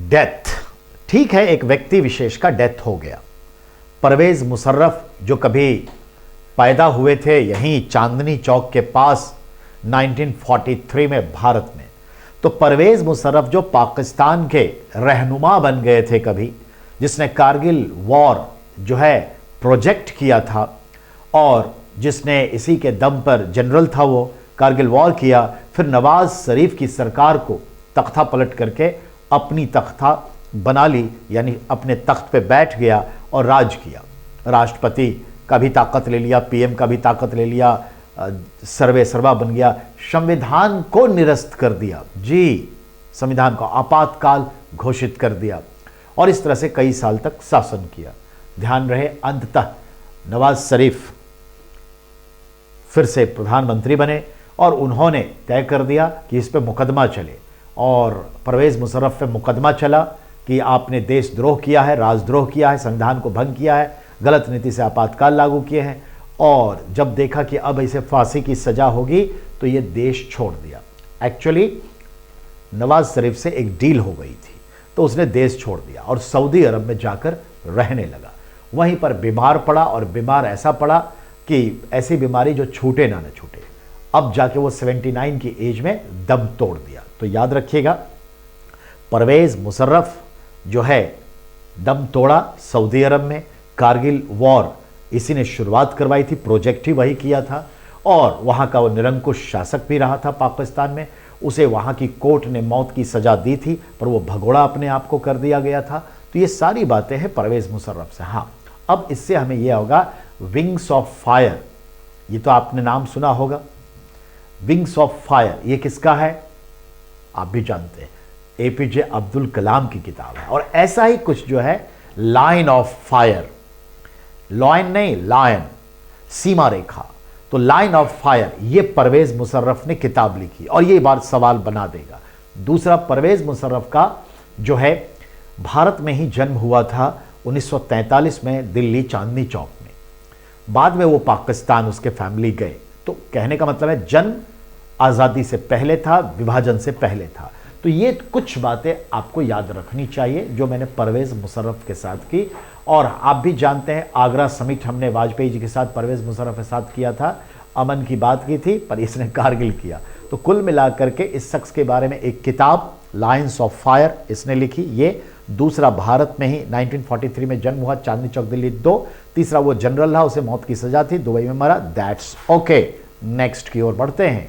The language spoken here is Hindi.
डेथ, ठीक है, एक व्यक्ति विशेष का डेथ हो गया। परवेज मुशर्रफ जो कभी पैदा हुए थे यहीं चांदनी चौक के पास 1943 में भारत में, तो परवेज मुशर्रफ जो पाकिस्तान के रहनुमा बन गए थे कभी, जिसने कारगिल वॉर जो है प्रोजेक्ट किया था और जिसने इसी के दम पर जनरल था वो, कारगिल वॉर किया, फिर नवाज शरीफ की सरकार को तख्ता पलट करके अपनी तख्ता बना ली, यानी अपने तख्त पे बैठ गया और राज किया। राष्ट्रपति का भी ताकत ले लिया, पीएम का भी ताकत ले लिया, सर्वे सर्वा बन गया, संविधान को निरस्त कर दिया जी, संविधान को आपातकाल घोषित कर दिया और इस तरह से कई साल तक शासन किया। ध्यान रहे, अंततः नवाज शरीफ फिर से प्रधानमंत्री बने और उन्होंने तय कर दिया कि इस पे मुकदमा चले और परवेज मुशर्रफ पे मुकदमा चला कि आपने देशद्रोह किया है, राजद्रोह किया है, संविधान को भंग किया है, गलत नीति से आपातकाल लागू किए हैं। और जब देखा कि अब इसे फांसी की सजा होगी तो ये देश छोड़ दिया। एक्चुअली नवाज शरीफ से एक डील हो गई थी तो उसने देश छोड़ दिया और सऊदी अरब में जाकर रहने लगा। वहीं पर बीमार पड़ा और बीमार ऐसा पड़ा कि ऐसी बीमारी जो छूटे ना छूटे। अब जाके वो 79 की एज में दम तोड़ दिया। तो याद रखिएगा, परवेज मुशर्रफ जो है दम तोड़ा सऊदी अरब में, कारगिल वॉर इसी ने शुरुआत करवाई थी, प्रोजेक्ट ही वही किया था और वहाँ का वो निरंकुश शासक भी रहा था पाकिस्तान में। उसे वहाँ की कोर्ट ने मौत की सज़ा दी थी पर वो भगोड़ा अपने आप को कर दिया गया था। तो ये सारी बातें हैं परवेज मुशर्रफ से। हाँ, अब इससे हमें यह होगा विंग्स ऑफ फायर, ये तो आपने नाम सुना होगा। विंग्स ऑफ फायर ये किसका है आप भी जानते हैं, एपीजे अब्दुल कलाम की किताब है। और ऐसा ही कुछ जो है लाइन ऑफ फायर, लाइन नहीं लायन, सीमा रेखा, तो लाइन ऑफ फायर ये परवेज मुशर्रफ ने किताब लिखी और ये बात सवाल बना देगा। दूसरा, परवेज मुशर्रफ का जो है भारत में ही जन्म हुआ था 1943 में दिल्ली चांदनी चौक में। बाद में वो पाकिस्तान उसके फैमिली गए। तो कहने का मतलब है जन्म आज़ादी से पहले था, विभाजन से पहले था। तो ये कुछ बातें आपको याद रखनी चाहिए जो मैंने परवेज मुशर्रफ के साथ की। और आप भी जानते हैं आगरा समिट हमने वाजपेयी जी के साथ परवेज मुशर्रफ के साथ किया था, अमन की बात की थी पर इसने कारगिल किया। तो कुल मिलाकर के इस शख्स के बारे में एक किताब लाइन्स ऑफ फायर इसने लिखी। ये दूसरा, भारत में ही 1943 में जन्म हुआ, चांदनी चौक दिल्ली 2। तीसरा, वो जनरल रहा, उसे मौत की सजा थी, दुबई में मरा। That's okay. नेक्स्ट की ओर बढ़ते हैं।